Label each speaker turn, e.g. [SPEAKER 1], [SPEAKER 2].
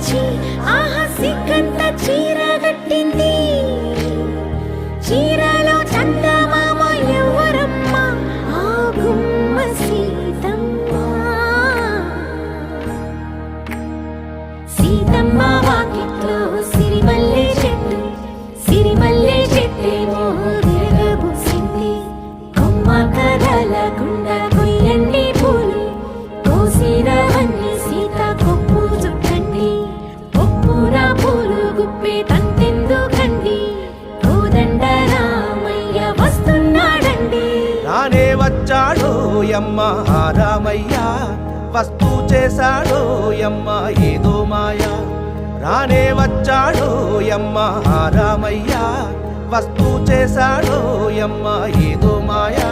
[SPEAKER 1] వచ్చి ఆహా సిగ్గంత చీరగట్టింది. చీరలో చందమామ ఎవరమ్మ? ఆ గుమ్మ సీతమ్మ. సీతమ్మ వాకిట్లో సిరిమల్లె చెట్టు, సిరిమల్లె చెట్టేమో తిరగబూసింది. కొమ్మ కదలకుండా కొయ్యండి పూలు, కోసిరవన్నీ సీత కొప్పు చుట్టండి. కొప్పున పూలు గుప్పే తంతెందుకండి, కోదండ రామయ్య వస్తున్నాడండి.
[SPEAKER 2] రానే వచ్చాడో యమ్మ ఆ రామయ్య, వస్తూ చేశాడో యమ్మ ఏదో మాయ. రానే వచ్చాడో యమ్మ ఆ రామయ్య, వస్తూ చేశాడో యమ్మ ఏదో మాయా.